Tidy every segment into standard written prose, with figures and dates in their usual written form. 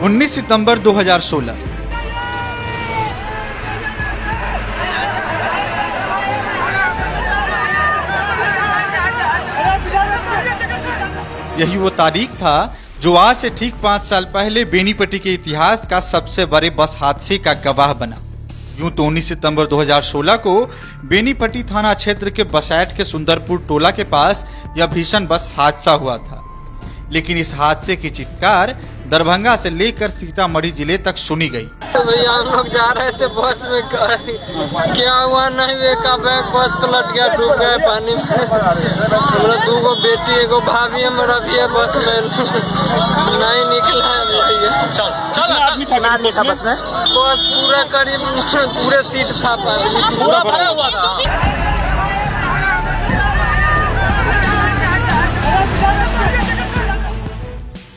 19 सितंबर 2016 यही वो तारीख था जो आज से ठीक 5 साल पहले बेनीपट्टी के इतिहास का सबसे बड़े बस हादसे का गवाह बना। यूं तो 19 सितंबर 2016 को बेनीपट्टी थाना क्षेत्र के बसैठ के सुंदरपुर टोला के पास यह भीषण बस हादसा हुआ था, लेकिन इस हादसे की चित्कार दरभंगा से लेकर सीतामढ़ी जिले तक सुनी गई। भैया हम लोग जा रहे थे बस में, क्या हुआ नहीं देखा, बैग बस पलट गया, डूब गए पानी में। हमारा 2 बेटी 1 भाभी हमारा भी है बस में, नहीं निकला है भैया। आदमी था बस में? बस पूरा करीब पूरे सीट था, पूरा भरा हुआ था।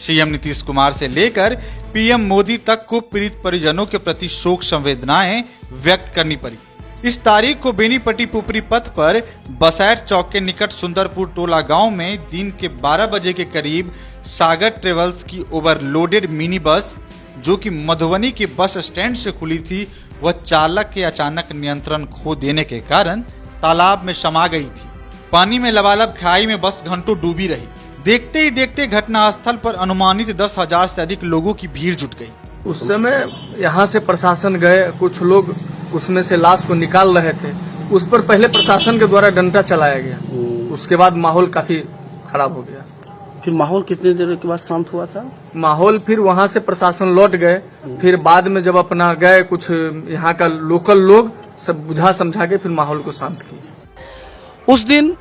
सीएम नीतीश कुमार से लेकर पीएम मोदी तक को पीड़ित परिजनों के प्रति शोक संवेदनाएं व्यक्त करनी पड़ी। इस तारीख को बेनीपट्टी पुपरी पथ पर बसैठ चौक के निकट सुंदरपुर टोला गांव में दिन के 12 बजे के करीब सागर ट्रेवल्स की ओवरलोडेड मिनी बस, जो कि मधुबनी के बस स्टैंड से खुली थी, वह चालक के अचानक नियंत्रण खो देने के कारण तालाब में समा गई थी। पानी में लबालब खाई में बस घंटों डूबी रही। देखते ही देखते घटनास्थल पर अनुमानित 10,000 से अधिक लोगों की भीड़ जुट गई। उस समय यहाँ से प्रशासन गए, कुछ लोग उसमें से लाश को निकाल रहे थे। उस पर पहले प्रशासन के द्वारा डंडा चलाया गया, उसके बाद माहौल काफी खराब हो गया। फिर माहौल कितने देर के बाद शांत हुआ था? माहौल फिर वहाँ से प्रशासन लौट गए, फिर बाद में जब अपना गए कुछ यहाँ का लोकल लोग सब बुझा समझा के फिर माहौल को शांत किया। उस दिन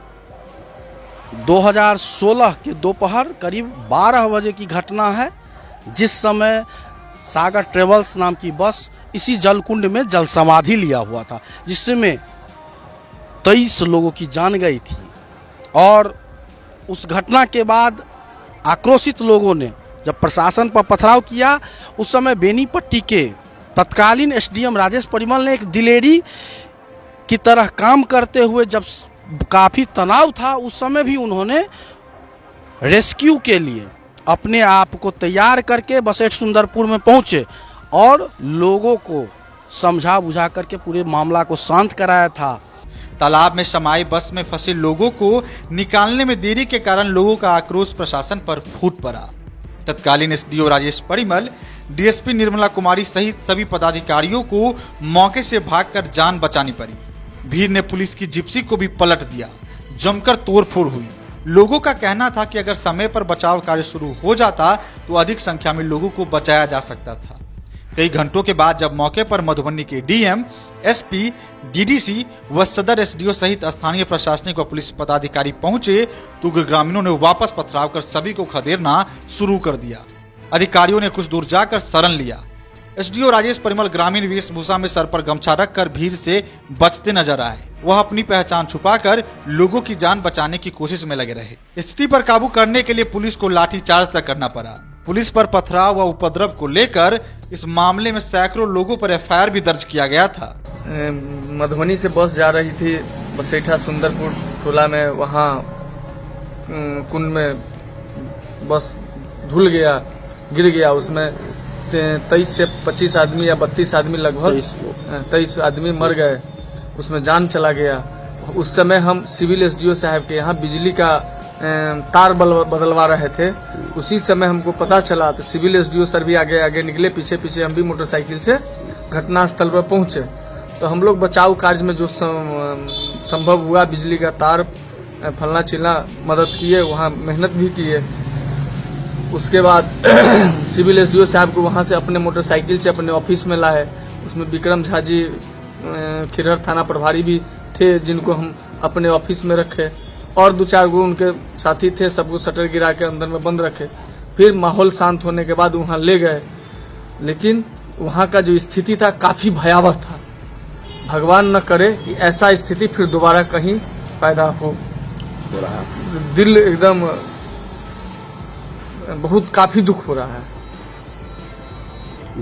2016 के दोपहर करीब 12 बजे की घटना है, जिस समय सागर ट्रेवल्स नाम की बस इसी जलकुंड में जल समाधि लिया हुआ था, जिसमें 23 लोगों की जान गई थी। और उस घटना के बाद आक्रोशित लोगों ने जब प्रशासन पर पथराव किया, उस समय बेनीपट्टी के तत्कालीन एसडीएम राजेश परिमल ने एक दिलेरी की तरह काम करते हुए, जब काफ़ी तनाव था उस समय भी उन्होंने रेस्क्यू के लिए अपने आप को तैयार करके बसैठ सुंदरपुर में पहुंचे और लोगों को समझा बुझा करके पूरे मामला को शांत कराया था। तालाब में समाई बस में फंसे लोगों को निकालने में देरी के कारण लोगों का आक्रोश प्रशासन पर फूट पड़ा। तत्कालीन एसडीओ राजेश परिमल, डीएसपी निर्मला कुमारी सहित सभी पदाधिकारियों को मौके से भागकर जान बचानी पड़ी। भीड़ ने पुलिस की जिप्सी को भी पलट दिया, जमकर तोड़फोड़ हुई। लोगों का कहना था कि अगर समय पर बचाव कार्य शुरू हो जाता तो अधिक संख्या में लोगों को बचाया जा सकता था। कई घंटों के बाद जब मौके पर मधुबनी के डीएम, एसपी, डीडीसी व सदर एसडीओ सहित स्थानीय प्रशासनिक व पुलिस पदाधिकारी पहुंचे तो ग्रामीणों ने वापस पथराव कर सभी को खदेड़ना शुरू कर दिया। अधिकारियों ने कुछ दूर जाकर शरण लिया। एसडीओ राजेश परिमल ग्रामीण वेशभूषा में सर पर गमछा रखकर भीड़ से बचते नजर आए। वह अपनी पहचान छुपाकर लोगों की जान बचाने की कोशिश में लगे रहे। स्थिति पर काबू करने के लिए पुलिस को लाठीचार्ज तक करना पड़ा। पुलिस पर पथराव व उपद्रव को लेकर इस मामले में सैकड़ों लोगों पर एफआईआर भी दर्ज किया गया था। मधुबनी से बस जा रही थी बसेठा सुंदरपुर टोला में, वहाँ कुंड में बस धुल गया, गिर गया। उसमें 23 से 25 आदमी या 32 आदमी, लगभग 23 आदमी मर गए, उसमें जान चला गया। उस समय हम सिविल एसडीओ साहब के यहाँ बिजली का तार बदलवा रहे थे। उसी समय हमको पता चला तो सिविल एसडीओ सर भी आगे आगे निकले, पीछे पीछे हम भी मोटरसाइकिल से घटनास्थल पर पहुंचे। तो हम लोग बचाव कार्य में जो संभव हुआ, बिजली का तार फलना चिलना मदद किए, वहाँ मेहनत भी किए। उसके बाद सिविल एसडीओ साहब को वहाँ से अपने मोटरसाइकिल से अपने ऑफिस में लाए। उसमें विक्रम झा जी खिरहर थाना प्रभारी भी थे, जिनको हम अपने ऑफिस में रखे, और 2-4 गो उनके साथी थे, सबको शटर गिरा के अंदर में बंद रखे। फिर माहौल शांत होने के बाद वहाँ ले गए, लेकिन वहाँ का जो स्थिति था काफी भयावह था। भगवान न करे कि ऐसा स्थिति फिर दोबारा कहीं पैदा हो। दिल एकदम बहुत काफी दुख हो रहा है।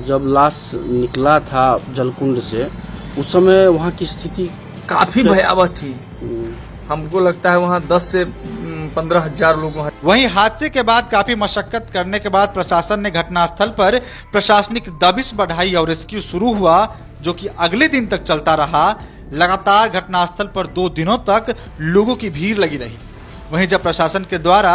जब लाश निकला था जलकुंड से, उस समय वहाँ की स्थिति काफी भयावह थी। हमको लगता है वहाँ 10 से 15,000 लोग वहाँ। वहीं हादसे के बाद काफी मशक्कत करने के बाद प्रशासन ने घटनास्थल पर प्रशासनिक दबिश बढ़ाई और रेस्क्यू शुरू हुआ, जो कि अगले दिन तक चलता रहा। लगातार घटनास्थल पर 2 दिनों तक लोगों की भीड़ लगी रही। वहीं जब प्रशासन के द्वारा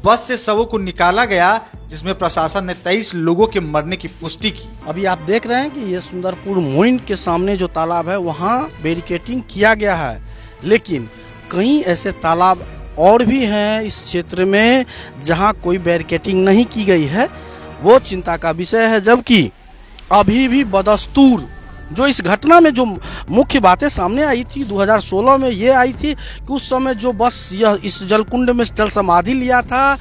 बस से शवों को निकाला गया, जिसमें प्रशासन ने 23 लोगों के मरने की पुष्टि की। अभी आप देख रहे हैं कि ये सुंदरपुर मोइन के सामने जो तालाब है वहाँ बैरिकेटिंग किया गया है, लेकिन कई ऐसे तालाब और भी हैं इस क्षेत्र में जहाँ कोई बैरिकेटिंग नहीं की गई है। वो चिंता का विषय है, जबकि अभी भी बदस्तूर जो इस घटना में जो मुख्य बातें सामने आई थी 2016 में ये आई थी कि उस समय जो बस यह इस जलकुंड में जल समाधि लिया था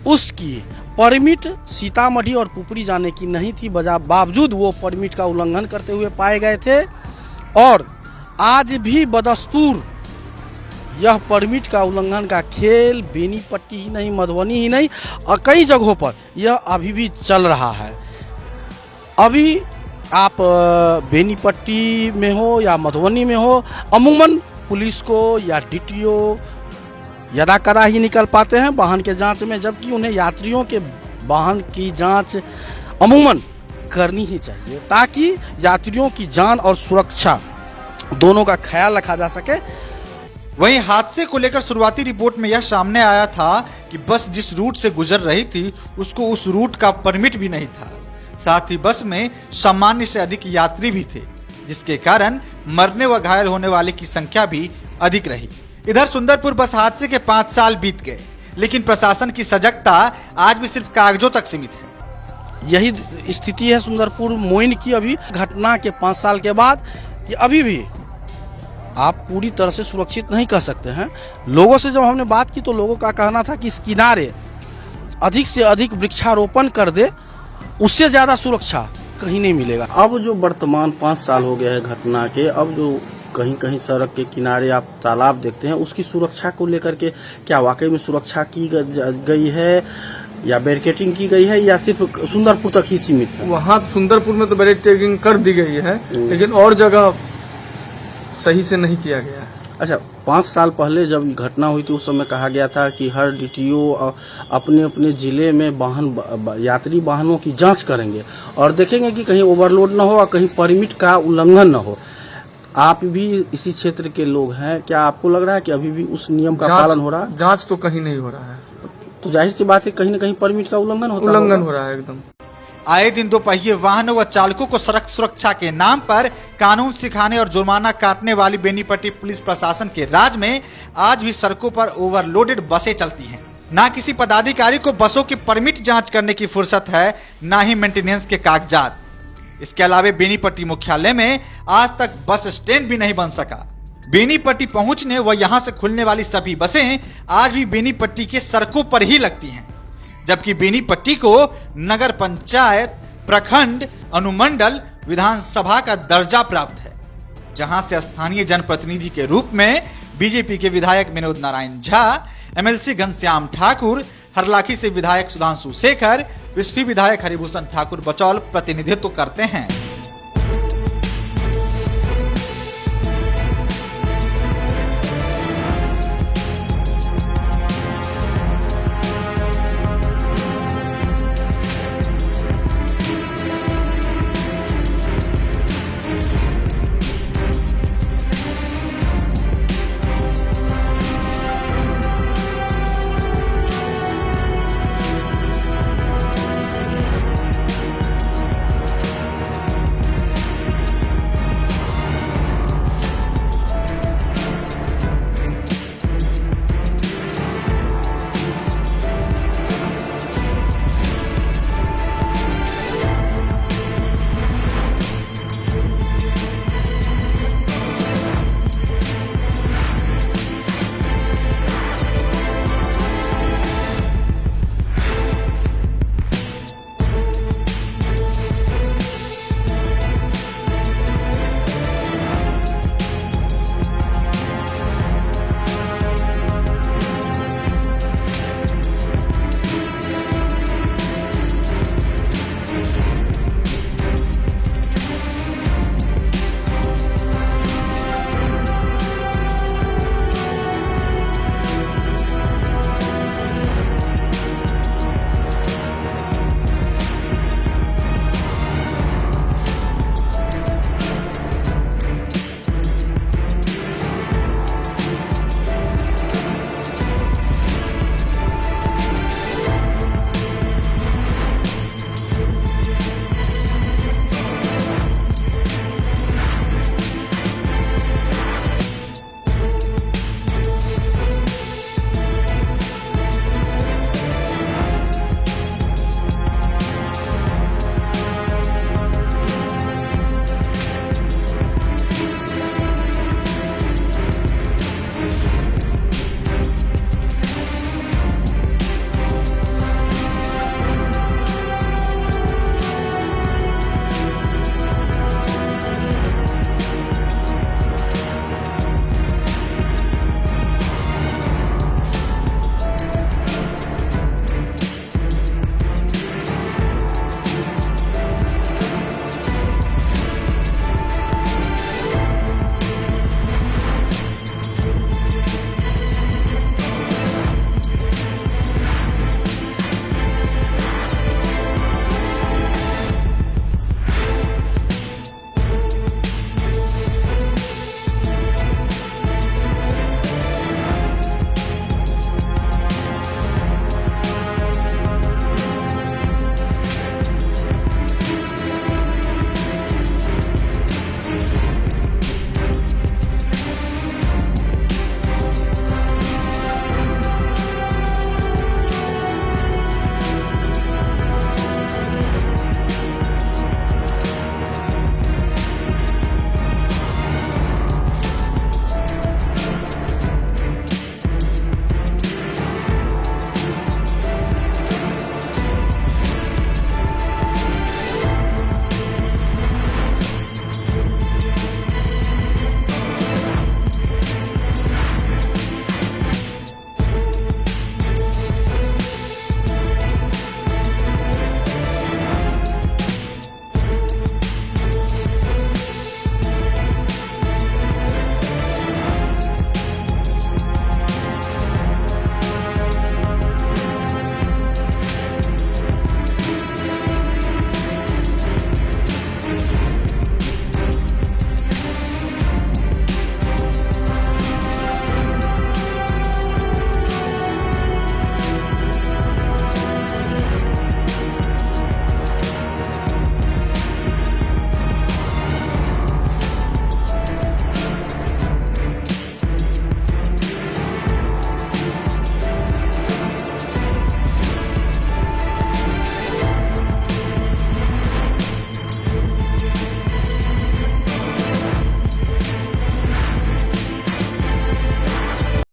उसकी परमिट सीतामढ़ी और पुपरी जाने की नहीं थी, बावजूद वो परमिट का उल्लंघन करते हुए पाए गए थे। और आज भी बदस्तूर यह परमिट का उल्लंघन का खेल बेनीपट्टी ही नहीं, मधुबनी ही नहीं और कई जगहों पर यह अभी भी चल रहा है। अभी आप बेनीपट्टी में हो या मधुबनी में हो, अमूमन पुलिस को या डीटीओ यदा कदा ही निकल पाते हैं वाहन के जांच में, जबकि उन्हें यात्रियों के वाहन की जांच अमूमन करनी ही चाहिए ताकि यात्रियों की जान और सुरक्षा दोनों का ख्याल रखा जा सके। वहीं हादसे को लेकर शुरुआती रिपोर्ट में यह सामने आया था कि बस जिस रूट से गुजर रही थी उसको उस रूट का परमिट भी नहीं था। साथ ही बस में सामान्य से अधिक यात्री भी थे, जिसके कारण मरने व घायल होने वाले की संख्या भी अधिक रही। इधर सुंदरपुर बस हादसे के 5 साल बीत गए, लेकिन प्रशासन की सजगता आज भी सिर्फ कागजों तक सीमित है। यही स्थिति है सुंदरपुर मोइन की अभी घटना के 5 साल के बाद, कि अभी भी आप पूरी तरह से सुरक्षित नहीं कर सकते हैं। लोगों से जब हमने बात की तो लोगों का कहना था कि इस किनारे अधिक से अधिक वृक्षारोपण कर दे, उससे ज़्यादा सुरक्षा कहीं नहीं मिलेगा। अब जो वर्तमान 5 साल हो गया है घटना के, अब जो कहीं कहीं सड़क के किनारे आप तालाब देखते हैं, उसकी सुरक्षा को लेकर के क्या वाकई में सुरक्षा की गई है या बैरिकेटिंग की गई है या सिर्फ सुंदरपुर तक ही सीमित है? वहाँ सुंदरपुर में तो बैरिकेटिंग कर दी गई है, लेकिन और जगह सही से नहीं किया गया है। अच्छा, 5 साल पहले जब घटना हुई थी उस समय कहा गया था कि हर डीटीओ अपने अपने जिले में यात्री वाहनों की जांच करेंगे और देखेंगे कि कहीं ओवरलोड न हो और कहीं परमिट का उल्लंघन न हो। आप भी इसी क्षेत्र के लोग हैं, क्या आपको लग रहा है कि अभी भी उस नियम का पालन हो रहा है? जांच तो कहीं नहीं हो रहा है, तो जाहिर सी बात है कहीं न कहीं परमिट का उल्लंघन हो रहा है एकदम। आए दिन 2 पहिए वाहनों व चालकों को सड़क सुरक्षा के नाम पर कानून सिखाने और जुर्माना काटने वाली बेनीपट्टी पुलिस प्रशासन के राज में आज भी सड़कों पर ओवरलोडेड बसें चलती हैं। ना किसी पदाधिकारी को बसों की परमिट जांच करने की फुर्सत है, ना ही मेंटेनेंस के कागजात। इसके अलावे बेनीपट्टी मुख्यालय में आज तक बस स्टैंड भी नहीं बन सका। बेनीपट्टी पहुंचने व यहां से खुलने वाली सभी बसें आज भी बेनीपट्टी के सड़कों पर ही लगती हैं, जबकि बेनीपट्टी को नगर पंचायत, प्रखंड, अनुमंडल, विधानसभा का दर्जा प्राप्त है, जहां से स्थानीय जनप्रतिनिधि के रूप में बीजेपी के विधायक विनोद नारायण झा, एमएलसी घनश्याम ठाकुर, हरलाखी से विधायक सुधांशु शेखर, विस्फी विधायक हरिभूषण ठाकुर बचौल प्रतिनिधित्व करते हैं।